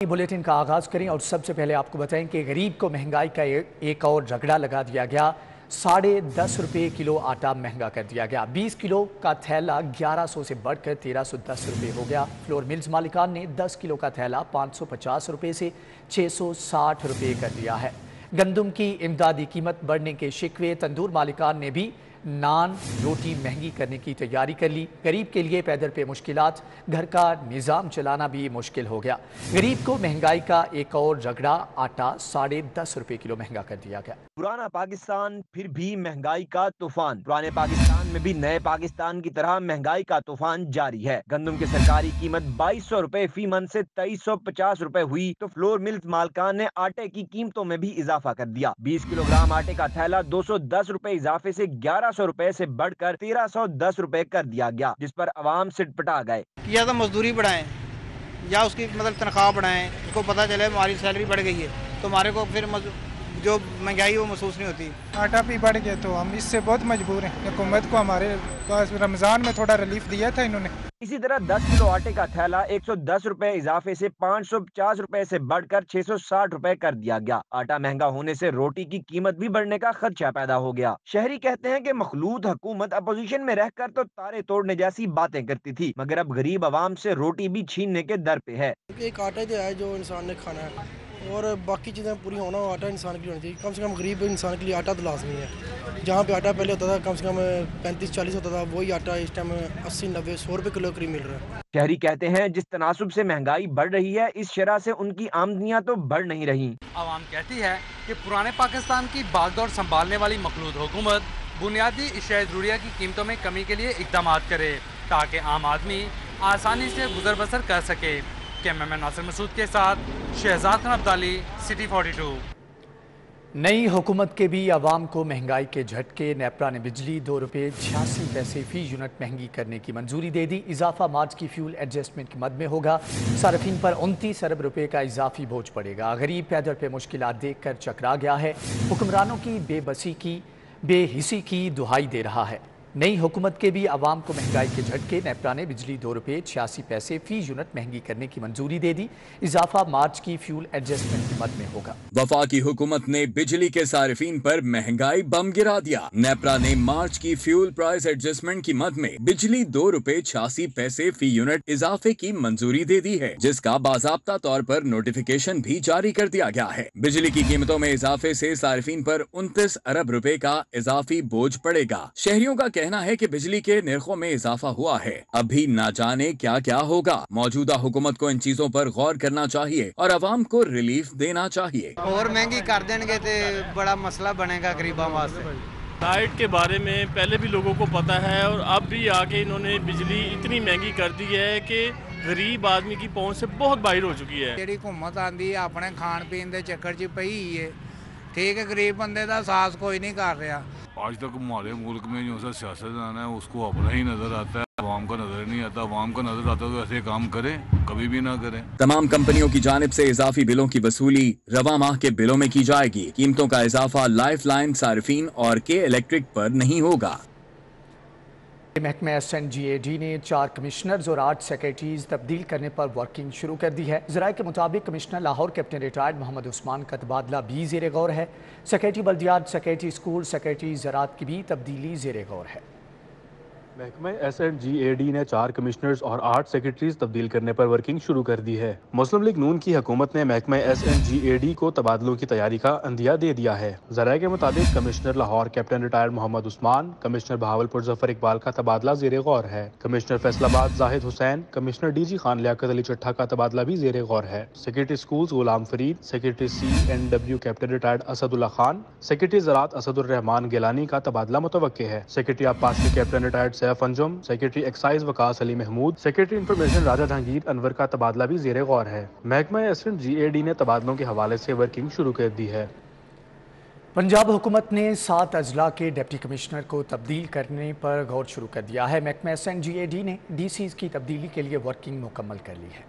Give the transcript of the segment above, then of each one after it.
Bulletin का आगाज करें और सबसे पहले आपको बताएं कि गरीब को महंगाई का एक और रगड़ा लगा दिया गया। 10.5 रुपये किलो आटा महंगा कर दिया गया। 20 किलो का थैला 1100 से बढ़कर 1310 रुपये हो गया। फ्लोर मिल्स मालिकान ने 10 किलो का थैला 550 रुपये से 660 रुपये कर दिया है। गंदम की इमदादी कीमत बढ़ने के शिकवे तंदूर मालिकान ने भी नान रोटी महंगी करने की तैयारी कर ली। गरीब के लिए पैदल पे मुश्किलात, घर का निज़ाम चलाना भी मुश्किल हो गया। गरीब को महंगाई का एक और रगड़ा, आटा 10.5 रुपये किलो महंगा कर दिया गया। पुराना पाकिस्तान फिर भी महंगाई का तूफान। पुराने पाकिस्तान में भी नए पाकिस्तान की तरह महंगाई का तूफान जारी है। गंदम की सरकारी कीमत 2200 रुपए फी मन से 2350 रुपए हुई तो फ्लोर मिल्स मालकान ने आटे की कीमतों में भी इजाफा कर दिया। 20 किलोग्राम आटे का थैला 210 रुपए इजाफे से 1100 रुपए से बढ़कर 1310 रुपए कर दिया गया, जिस पर अवाम सिटपटा गए। या तो मजदूरी बढ़ाएं या उसकी तनख्वाह बढ़ाएं। उसको पता चले हमारी सैलरी बढ़ गई है तो हमारे को फिर जो महंगाई वो महसूस नहीं होती। आटा भी बढ़ गया तो हम इससे बहुत मजबूर हैं। हुकूमत को हमारे पास रमज़ान में थोड़ा रिलीफ दिया था इन्होंने। इसी तरह 10 किलो आटे का थैला 110 रुपए इजाफे से 550 रुपए से बढ़कर 660 रुपए कर दिया गया। आटा महंगा होने से रोटी की कीमत भी बढ़ने का खदशा पैदा हो गया। शहरी कहते हैं कि मखलूत हुकूमत अपोजिशन में रहकर तो तारे तोड़ने जैसी बातें करती थी, मगर अब गरीब आवाम से रोटी भी छीनने के दर पे है। एक आटा ही है जो इंसान ने खाना है और बाकी चीज़ें पूरी होना हो आटा इंसान के लिए होना चाहिए। कम से कम गरीब इंसान के लिए आटा तो लाजमी है। जहाँ पे आटा पहले होता था कम से कम 35-40 होता था, वही आटा इस टाइम 80-90-100 रुपये किलो करीब मिल रहा है। शहरी कहते हैं जिस तनासुब से महंगाई बढ़ रही है, इस शरह से उनकी आमदनियाँ तो बढ़ नहीं रही। आवाम कहती है कि पुराने पाकिस्तान की बागडोर संभालने वाली मखलूत हुकूमत बुनियादी अशिया ज़रूरिया की कीमतों में कमी के लिए इक़दाम करे ताकि आम आदमी आसानी से गुजर बसर कर सके। कैमरामैन नासिर मसूद के साथ शहजाद खान अब्दाली, सिटी 42। नई हुकूमत के भी आवाम को महंगाई के झटके। नेपरा ने बिजली 2 रुपये 86 पैसे फी यूनिट महंगी करने की मंजूरी दे दी। इजाफा मार्च की फ्यूल एडजस्टमेंट की मद में होगा। सार्फिन पर 29 अरब रुपये का इजाफी बोझ पड़ेगा। गरीब पैदल पे मुश्किलात देख कर चकरा गया है। हुक्मरानों की बेहिसी की दुहाई दे रहा है। नई हुकूमत के भी आवाम को महंगाई के झटके। नेपरा ने बिजली 2 रुपये 86 पैसे फी यूनिट महंगी करने की मंजूरी दे दी। इजाफा मार्च की फ्यूल एडजस्टमेंट की मद में होगा। वफाकी हुकूमत ने बिजली के सारिफीन पर महंगाई बम गिरा दिया। नेपरा ने मार्च की फ्यूल प्राइस एडजस्टमेंट की मद में बिजली 2 रुपये 86 पैसे फी यूनिट इजाफे की मंजूरी दे दी है, जिसका बाज़ाब्ता तौर पर नोटिफिकेशन भी जारी कर दिया गया है। बिजली की कीमतों में इजाफे से सारिफीन पर 29 अरब रुपए का इजाफी बोझ पड़ेगा। शहरियों का कहना है कि बिजली के निर्खों में इजाफा हुआ है, अभी ना जाने क्या क्या होगा। मौजूदा हुकूमत को इन चीजों पर गौर करना चाहिए और अवाम को रिलीफ देना चाहिए। और महंगी कर देंगे तो बड़ा मसला बनेगा गरीबों वास्ते। लाइट के बारे में पहले भी लोगों को पता है और अब भी आके इन्होंने बिजली इतनी महंगी कर दी है कि गरीब आदमी की पहुंच से बहुत बाहर हो चुकी है। ਜਿਹੜੀ हुकूमत आंदी है अपने खान पीन के चक्कर च पई है, ठीक है, गरीब बंदे का साहस कोई नहीं कर रहा। आज तक हमारे मुल्क में जो सा सियासतदान है उसको अपना ही नजर आता है, आवाम का नजर नहीं आता। आवाम का नजर आता तो ऐसे काम करें, कभी भी ना करें। तमाम कंपनियों की जानिब से इजाफी बिलों की वसूली रवा माह के बिलों में की जाएगी। कीमतों का इजाफा लाइफ लाइन, सार्फिन और के इलेक्ट्रिक पर नहीं होगा। महकमा SNGAD ने 4 कमिश्नर्स और 8 सेक्रेटरीज तब्दील करने पर वर्किंग शुरू कर दी है। ज़राए के मुताबिक commissioner Lahore captain retired Mohammad Usman का तबादला भी ज़ेर गौर है। सेक्रेटरी बल्दियात, सेक्रेटरी स्कूल, सेक्रेटरी ज़राअत की भी तब्दीली ज़ेर गौर है। महकमा SNGAD ने 4 कमिश्नर्स और 8 सेक्रेटरीज तब्दील करने पर वर्किंग शुरू कर दी है। मुस्लिम लीग नून की हुकूमत ने महकमा SNGAD को तबादलों की तैयारी का अंदिया दे दिया है। ज़राए के मुताबिक commissioner Lahore captain retired Mohammad Usman, commissioner Bahawalpur Zafar Iqbal का तबादला ज़ेर गौर है। Commissioner Faisalabad Zahid Hussain, commissioner DG Khan Liaquat Ali Chattha का तबादला भी ज़ेर गौर है। Secretary school Ghulam Farid, secretary CNW captain retired Asadullah Khan, secretary ज़राअत असदुर रहमान गिलानी का तबादला मुतवक्के है। सेक्रेटरी आब्बासी captain retired Saif Anjum, secretary excise Waqas Ali Mahmood, secretary information Raja Jahangir Anwar का तबादला भी ज़ेर गौर है। महकमा SNGAD ने तबादलों के हवाले से वर्किंग शुरू कर दी है। पंजाब हुकूमत ने 7 अजला के डिप्टी कमिश्नर को तब्दील करने पर गौर शुरू कर दिया है। महकमा SNGAD ने DCs की तब्दीली के लिए वर्किंग मुकम्मल कर ली है।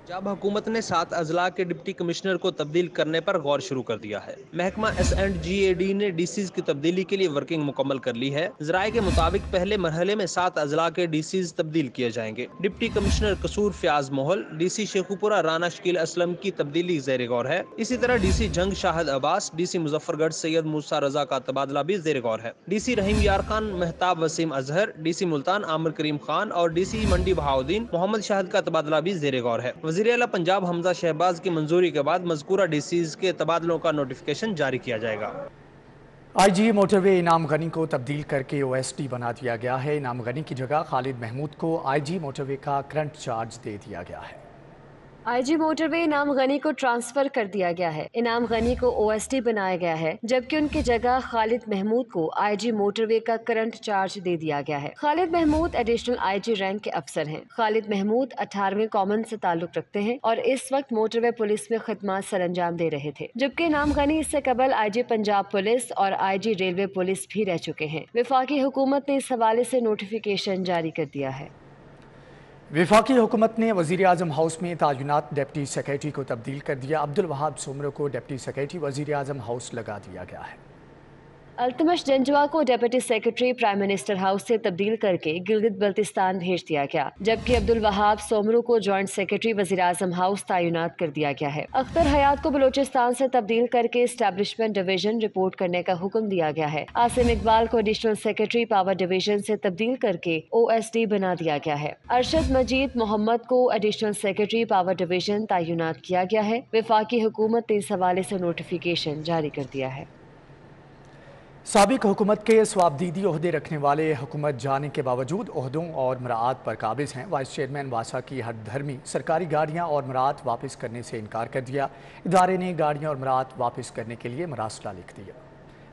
पंजाब हुकूमत ने 7 अजला के डिप्टी कमिश्नर को तब्दील करने पर गौर शुरू कर दिया है। महकमा S&GAD ने DCs की तब्दीली के लिए वर्किंग मुकम्मल कर ली है। ज़राए के मुताबिक पहले मरहले में 7 अजला के DCs तब्दील किए जाएंगे। डिप्टी कमिश्नर कसूर फ्याज मोहल, DC शेखुपुरा राना शकील असलम की तब्दीली ज़ेर गौर है। इसी तरह DC जंग शाहिद अब्बास, DC मुजफ्फरगढ़ सैयद मूसा रजा का तबादला भी ज़ेर गौर है। DC रहीम यार खान, महताब वसीम अजहर, DC मुल्तान आमिर करीम खान और DC मंडी बहाउद्दीन मोहम्मद शाहिद का तबादला भी ज़ेर गौर है। वज़ीर आला पंजाब हमजा शहबाज की मंजूरी के बाद मज़कूरा DCs के तबादलों का नोटिफिकेशन जारी किया जाएगा। IG मोटरवे इनाम गनी को तब्दील करके OSD बना दिया गया है। इनाम गनी की जगह खालिद महमूद को IG मोटरवे का करंट चार्ज दे दिया गया है। IG मोटरवे इनाम गनी को ट्रांसफर कर दिया गया है। इनाम गनी को OSD बनाया गया है, जबकि उनकी जगह खालिद महमूद को IG मोटरवे का करंट चार्ज दे दिया गया है। Khalid Mahmood additional IG rank के अफसर हैं। खालिद महमूद 18वें कॉमन से ताल्लुक रखते हैं और इस वक्त मोटरवे पुलिस में खिदमत सर अंजाम दे रहे थे, जबकि इनाम गनी इससे कबल IG पंजाब पुलिस और IG रेलवे पुलिस भी रह चुके हैं। वफाकी हुकूमत ने इस हवाले से नोटिफिकेशन जारी कर दिया है। वफाकी हुकूमत ने वज़ीर आज़म हाउस में तैनात डिप्टी सेक्रेटरी को तब्दील कर दिया। अब्दुल वहाब सोमरो को डिप्टी सेक्रेटरी वज़ीर आज़म हाउस लगा दिया गया है। अल्तमश जंजवा को deputy secretary prime minister house से तब्दील करके गिलगित बल्तिस्तान भेज दिया गया, जबकि अब्दुल वहाब सोमरू को जॉइंट सेक्रेटरी वज़ीर आज़म हाउस तैनात कर दिया गया है। अख्तर हयात को बलूचिस्तान से तब्दील करके एस्टैब्लिशमेंट डिवीजन रिपोर्ट करने का हुक्म दिया गया है। आसिम इकबाल को एडिशनल सेक्रेटरी पावर डिवीजन से तब्दील करके OSD बना दिया गया है। अरशद मजीद मोहम्मद को एडिशनल सेक्रेटरी पावर डिवीजन तैनात किया गया है। वफाकी हुकूमत ने इस हवाले से नोटिफिकेशन जारी कर दिया है। साबिक हुकूमत के स्वाबदीदी ओहदे रखने वाले हुकूमत जाने के बावजूद ओहदों और मराआत पर काबिज हैं। वाइस चेयरमैन वासा की हरधर्मी सरकारी गाड़ियां और मराआत वापस करने से इनकार कर दिया। इदारे ने गाड़ियां और मराआत वापस करने के लिए मरासला लिख दिया।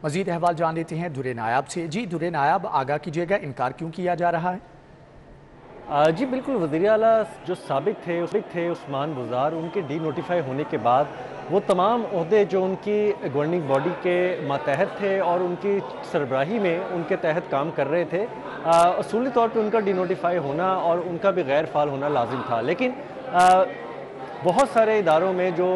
मजीद अहवाल जान लेते हैं दुरे नायाब से। जी दुरे नायाब, आगाह कीजिएगा, इनकार क्यों किया जा रहा है? जी बिल्कुल, वज़ीर आला जो साबिक थे उस्मान बुज़ार, उनके डी नोटिफाई होने के बाद वो तमाम ओहदे जो उनकी गवर्निंग बॉडी के मातहत थे और उनकी सरबराही में उनके तहत काम कर रहे थे, असूली तौर पे उनका डी नोटिफाई होना और उनका भी गैर फ़ाल होना लाजिम था। लेकिन बहुत सारे इदारों में जो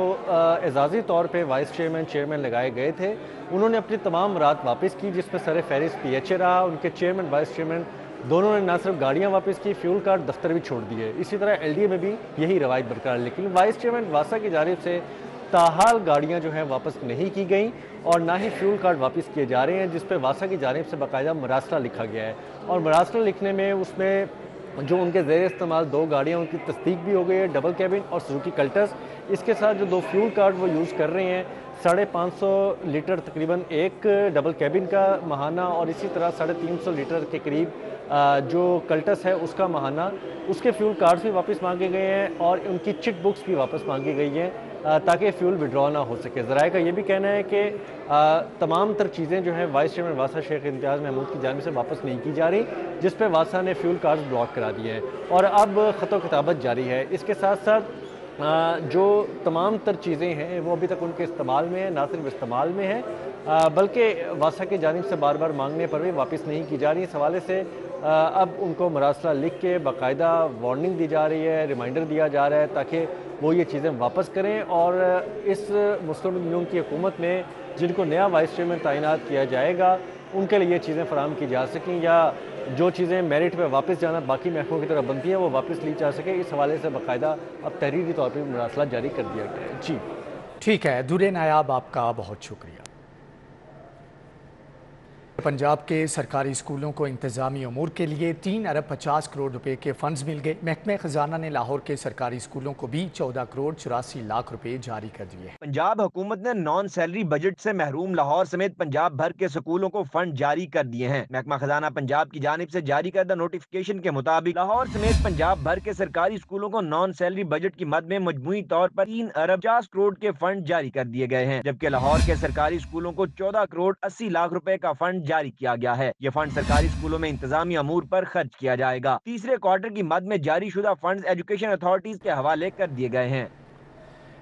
एजाज़ी तौर पे वाइस चेयरमैन चेयरमैन लगाए गए थे, उन्होंने अपनी तमाम रात वापस की, जिसमें सर फहरिस्त PHA रहा। उनके चेयरमैन वाइस चेयरमैन दोनों ने ना सिर्फ गाड़ियाँ वापस की, फ्यूल कार्ड दफ्तर भी छोड़ दिए। इसी तरह LDA में भी यही रवायत बरकरार। लेकिन वाइस चेयरमैन वासा की जानिब से ताहाल गाड़ियाँ जो हैं वापस नहीं की गई और ना ही फ्यूल कार्ड वापस किए जा रहे हैं, जिस पर वासा की जानिब से बाकायदा मरासला लिखा गया है। और मरासला लिखने में उसमें जो उनके ज़ेर इस्तेमाल 2 गाड़ियाँ, उनकी तस्दीक भी हो गई है, डबल कैबिन और सुजुकी कल्टस। इसके साथ जो 2 फ्यूल कार्ड वो यूज़ कर रहे हैं, 550 लीटर तकरीबन एक डबल कैबिन का महाना और इसी तरह 350 लीटर के करीब जो कल्टस है उसका महाना, उसके फ्यूल कार्ड्स भी वापस मांगे गए हैं और उनकी चिट बुक्स भी वापस मांगी गई हैं ताकि फ्यूल विड्रॉ ना हो सके। ज़राए का ये भी कहना है कि तमाम तर चीज़ें जो हैं वाइस चेयरमैन वासा शेख इम्तियाज़ महमूद की जानिब से वापस नहीं की जा रही, जिस पर वासा ने फ्यूल कार्ड्स ब्लॉक करा दिए हैं और अब ख़त किताबत जारी है। इसके साथ साथ जो तमाम तर चीज़ें हैं वो अभी तक उनके इस्तेमाल में है, ना सिर्फ इस्तेमाल में है बल्कि वासा की जानिब से बार बार मांगने पर भी वापस नहीं की जा रही। इस हवाले से अब उनको मरासला लिख के बाकायदा वार्निंग दी जा रही है, रिमाइंडर दिया जा रहा है ताकि वो ये चीज़ें वापस करें और इस मुस्लिम लीग नून की हुकूमत में जिनको नया वाइस चेयरमैन तैनात किया जाएगा उनके लिए ये चीज़ें फराहम की जा सकें या जो चीज़ें मेरिट पे वापस जाना बाकी महकमों की तरफ बनती हैं वो वापस ली जा सके। इस हवाले से बाकायदा अब तहरीरी तौर पर मरासला जारी कर दिया गया है। जी ठीक है दुरे नायाब, आपका बहुत शुक्रिया। पंजाब के सरकारी स्कूलों को इंतजामी उमूर के लिए 3 अरब 50 करोड़ रुपए के फंड्स मिल गए। महकमे खजाना ने लाहौर के सरकारी स्कूलों को भी 14 करोड़ 84 लाख रुपए जारी कर दिए। पंजाब हुकूमत ने नॉन सैलरी बजट से महरूम लाहौर समेत पंजाब भर के स्कूलों को फंड जारी कर दिए हैं। महकमा खजाना पंजाब की जानिब से जारी करदा नोटिफिकेशन के मुताबिक लाहौर समेत पंजाब भर के सरकारी स्कूलों को नॉन सैलरी बजट की मद में मजमूई तौर पर 3 अरब 50 करोड़ के फंड जारी कर दिए गए हैं, जबकि लाहौर के सरकारी स्कूलों को 14 करोड़ 80 लाख रुपए का फंड जारी किया गया है। ये फंड सरकारी स्कूलों में इंतजामी अमूर पर खर्च किया जाएगा। तीसरे क्वार्टर की मद में जारी शुदा फंड एजुकेशन अथॉरिटीज के हवाले कर दिए गए हैं।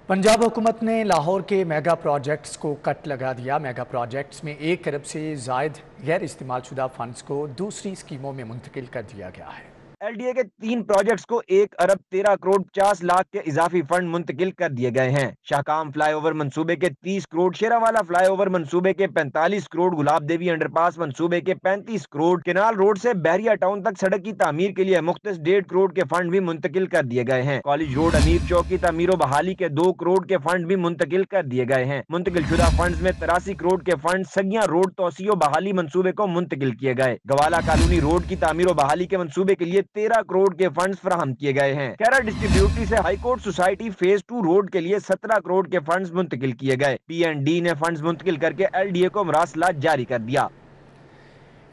पंजाब हुकूमत ने लाहौर के मेगा प्रोजेक्ट्स को कट लगा दिया। मेगा प्रोजेक्ट्स में 1 अरब से जायद गैर इस्तेमाल शुदा फंड्स को दूसरी स्कीमों में मुंतकिल कर दिया गया है। LDA के 3 प्रोजेक्ट्स को 1 अरब 13 करोड़ 50 लाख के इजाफी फंड मुंतकिल कर दिए गए हैं। शाहकाम फ्लाईओवर मंसूबे के 30 करोड़, शेरावाला फ्लाईओवर मंसूबे के 45 करोड़, गुलाब देवी अंडरपास मंसूबे के 35 करोड़, केनाल रोड से बहरिया टाउन तक सड़क की तामीर के लिए मुख्तस 1.5 करोड़ के फंड भी मुंतकिल कर दिए गए हैं। कॉलेज रोड अमीर चौक की तामीर व बहाली के 2 करोड़ के फंड भी मुंतकिल कर दिए गए हैं। मुंतकिल शुदा फंड में 83 करोड़ के फंड सगिया रोड तोसी व बहाली मंसूबे को मुंतकिल किए गए। गवाला कॉलोनी रोड की तामीर व बहाली के मंसूबे के लिए 13 करोड़ के फंड फराहम किए गए हैं। कैरा डिस्ट्रीब्यूटरी से हाईकोर्ट सोसाइटी फेज 2 रोड के लिए 17 करोड़ के फंड मुंतकिल किए गए। PND ने फंड मुंतकिल करके LDA को मरासला जारी कर दिया।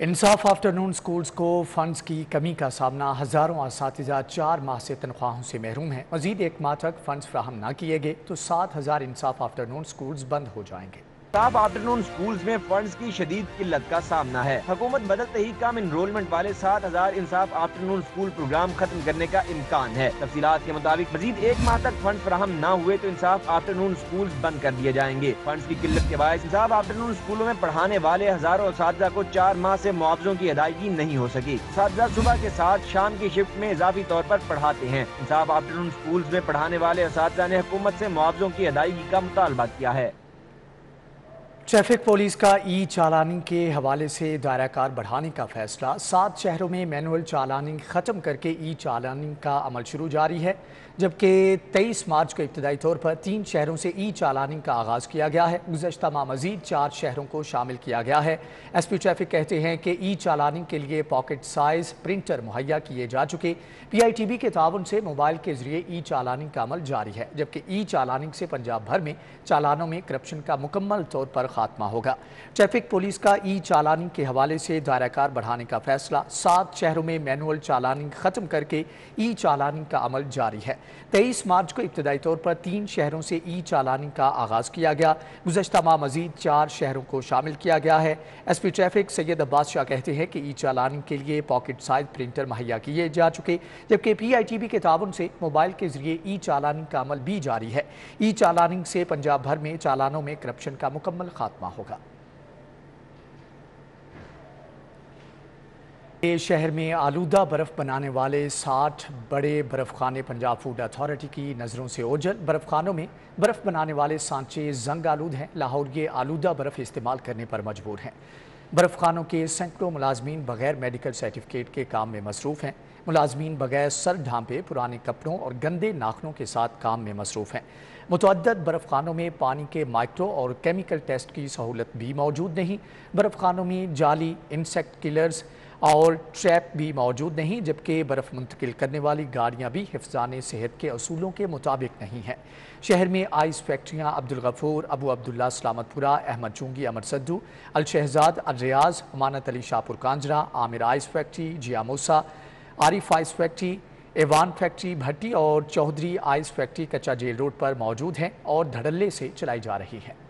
इंसाफ आफ्टरनून स्कूल्स को फंड्स की कमी का सामना, हज़ारों असातिज़ा 4 माह से तनख्वाहों से महरूम हैं। मज़ीद 1 माह तक फंड्स फराहम न किए गए तो 7000 इंसाफ आफ्टरनून स्कूल्स बंद हो जाएंगे। इंसाफ आफ्टरनून स्कूल्स में फंड्स की शदीद किल्लत का सामना है। हुकूमत बदलते ही कम इनरोलमेंट वाले 7000 इंसाफ आफ्टरनून स्कूल प्रोग्राम खत्म करने का इम्कान है। तफसीलात के मुताबिक मजीद 1 माह तक फंड फराहम न हुए तो इंसाफ आफ्टरनून स्कूल्स बंद कर दिए जाएंगे। फंड्स की किल्लत के बायस इंसाफ आफ्टरनून स्कूलों में पढ़ाने वाले हजारों असातिज़ा को 4 माह से मुआवजों की अदायगी नहीं हो सकी। असातिज़ा सुबह के साथ शाम की शिफ्ट में इजाफी तौर पर पढ़ाते हैं। इंसाफ आफ्टरनून स्कूल्स में पढ़ाने वाले असातिज़ा ने हुकूमत से मुआवजों की अदायगी का मुतालबा किया है। ट्रैफिक पुलिस का चालानी के हवाले से दायरा कार बढ़ाने का फैसला। 7 शहरों में मैनुअल चालानी ख़त्म करके चालानी का अमल शुरू जारी है, जबकि 23 मार्च को इब्तदाई तौर पर 3 शहरों से चालानी का आगाज़ किया गया है। गुज़श्ता माह मज़ीद 4 शहरों को शामिल किया गया है। SP ट्रैफिक कहते हैं कि चालानी के लिए पॉकेट साइज़ प्रिंटर मुहैया किए जा चुके। PITB के ताउन से मोबाइल के ज़रिए चालानी का अमल जारी है, जबकि चालानी से पंजाब भर में चालानों में करप्शन का मुकम्मल तौर पर खात्मा होगा। ट्रैफिक पुलिस का चालानी के हवाले से दायरा कार बढ़ाने का फैसला। 7 शहरों में मैनुअल चालानी ख़त्म करके चालानी का अमल जारी है। 23 मार्च को इब्तदाई तौर पर 3 शहरों से चालानी का आगाज़ किया गया। गुज़श्ता माह मज़ीद 4 शहरों को शामिल किया गया है। SP ट्रैफिक सैयद अब्बास शाह कहते हैं कि चालानी के लिए पॉकेट साइज प्रिंटर मुहैया किए जा चुके, जबकि PITB के ताउन से मोबाइल के ज़रिए चालानी का अमल भी जारी है। चालानी से पंजाब भर में चालानों में करप्शन का मुकम्मल खात्मा होगा। शहर में आलूदा बर्फ़ बनाने वाले 60 बड़े बर्फ़खाने पंजाब फूड अथॉरिटी की नज़रों से ओझल। बर्फ़खानों में बर्फ़ बनाने वाले सांचे जंग आलूद हैं। लाहौर ये आलूदा बर्फ़ इस्तेमाल करने पर मजबूर हैं। बर्फ़खानों के सैकड़ों मुलाजमीन बगैर मेडिकल सर्टिफिकेट के काम में मसरूफ़ हैं। मुलाजमीन बगैर सर ढांपे, पुराने कपड़ों और गंदे नाखनों के साथ काम में मसरूफ़ हैं। मुतअद्दद बर्फ़खानों में पानी के माइक्रो और केमिकल टेस्ट की सहूलत भी मौजूद नहीं। बर्फ़खानों में जाली इंसेक्ट किलर्स और ट्रैप भी मौजूद नहीं, जबकि बर्फ़ मुंतकिल करने वाली गाड़ियाँ भी हिफ्ज़ाने सेहत के असूलों के मुताबिक नहीं हैं। शहर में आइस फैक्ट्रियाँ Abdul Ghafoor, Abu Abdullah Salamatpura, Ahmad Chungi Amar Sidhu, Al Shahzad, Al Riaz, Amanat Ali Shahpur Kanjra, Aamir ice factory, Zia Musa, Arif ice factory, Ewan factory Bhatti और Chaudhry ice factory Kacha jail road पर मौजूद हैं और धड़ल्ले से चलाई जा रही है।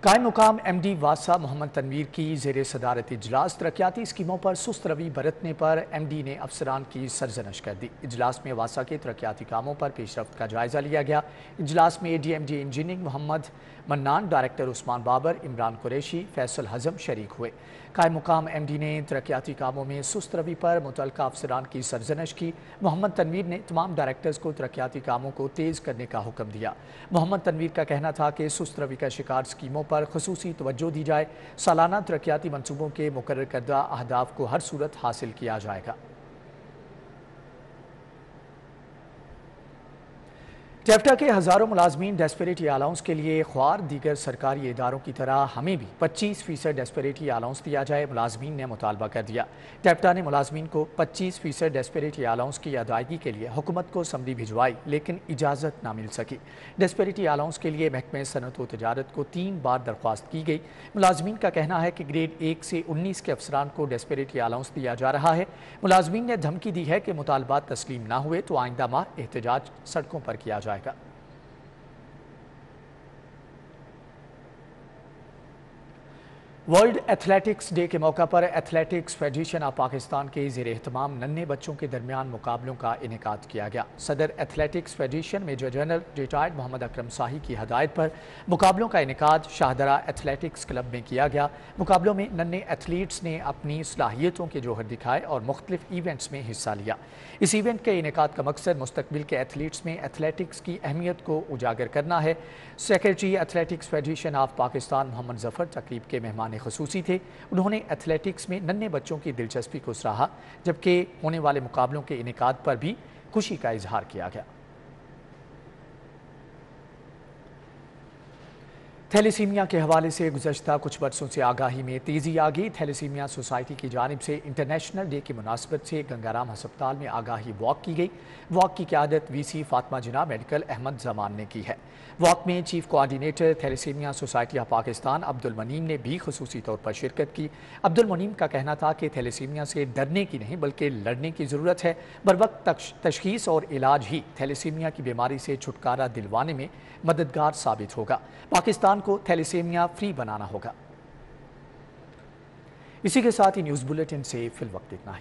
कायम मुकाम MD वासा मोहम्मद तनवीर की ज़ेर सदारत इजलास तरक्याती स्कीमों पर सुस्त रवि बरतने पर MD ने अफसरान की सरजनश कर दी। इजलास में वासा के तरक्याती कामों पर पेशरफ्त का जायज़ा लिया गया। इजलास में ADMD engineering Mohammad Mannan, director Usman Babar, Imran Qureshi, Faisal Hazam शरीक हुए। कायम मुकाम MD ने तरक्याती कामों में सुस्त रवि पर मुतल्लिका अफसरान की सरजनश की। मोहम्मद तनवीर ने तमाम डायरेक्टर्स को तरक्याती कामों को तेज़ करने का हुक्म दिया। मोहम्मद तनवीर का कहना था कि सुस्त रवि का शिकार स्कीमों पर खुसूसी तवज्जो दी जाए। सालाना तरक्याती मनसूबों के मुकर्रर करदा अहदाफ को हर सूरत हासिल किया जाएगा। टेफ्टा के हज़ारों मुलाजमीन डेस्परेटी अलाउंस के लिए ख्वार। दीगर सरकारी इदारों की तरह हमें भी 25% डेस्परेटी अलाउंस दिया जाए, मुलाजमीन ने मुतालबा कर दिया। टेफ्टा ने मुलाजमीन को 25% डेस्परेटी अलाउंस की अदायगी के लिए हुकूमत को समरी भिजवाई, लेकिन इजाज़त ना मिल सकी। डेस्परेटी अलाउंस के लिए महकमे सनअत व तजारत को 3 बार दरख्वास्त की गई। मुलाजमीन का कहना है कि ग्रेड 1 से 19 के अफसरान को डेस्परेटी अलाउंस दिया जा रहा है। मुलाजमीन ने धमकी दी है कि मुतालबात तस्लीम ना हुए तो आइंदा माह एहतजाज सड़कों पर किया जाएगा। वर्ल्ड एथलेटिक्स डे के मौका पर एथलेटिक्स फेडरेशन ऑफ पाकिस्तान के ज़ेर एहतमाम नन्हे बच्चों के दरमियान मुकाबलों का इनेकाद किया गया। सदर athletics federation major general retired Mohammad Akram Shahi की हदायत पर मुकाबलों का इनेकाद शाहदरा एथलेटिक्स क्लब में किया गया। मुकाबलों में नन्हे एथलीट्स ने अपनी सलाहियतों के जौहर दिखाए और मुख्तलिफ इवेंट्स में हिस्सा लिया। इस इवेंट के इनेकाद का मकसद मुस्तकबिल के एथलीट्स में एथलेटिक्स की अहमियत को उजागर करना है। Secretary athletics federation of Pakistan Mohammad Zafar तकरीब के मेहमान खसूसी थे। उन्होंने एथलेटिक्स में नन्हे बच्चों की दिलचस्पी को सराहा, जबकि होने वाले मुकाबलों के इनेकाद पर भी खुशी का इजहार किया गया। थैलेसीमिया के हवाले से गुज़श्ता कुछ बरसों से आगाही में तेज़ी आ गई। थैलेसीमिया सोसाइटी की जानिब से इंटरनेशनल डे की मुनासबत से गंगाराम हस्पताल में आगाही वॉक की गई। वॉक की क़यादत वीसी फातिमा जिना मेडिकल अहमद जमान ने की है। वॉक में chief coordinator thalassemia society of Pakistan Abdul Muneem ने भी खसूसी तौर पर शिरकत की। अब्दुल मनीम का कहना था कि थैलेसीमिया से डरने की नहीं बल्कि लड़ने की ज़रूरत है। बरवक्त तशखीस और इलाज ही थैलेसीमिया की बीमारी से छुटकारा दिलवाने में मददगार साबित होगा। पाकिस्तान को थैलेसीमिया फ्री बनाना होगा। इसी के साथ ही न्यूज़ बुलेटिन से फिल वक्त इतना ही।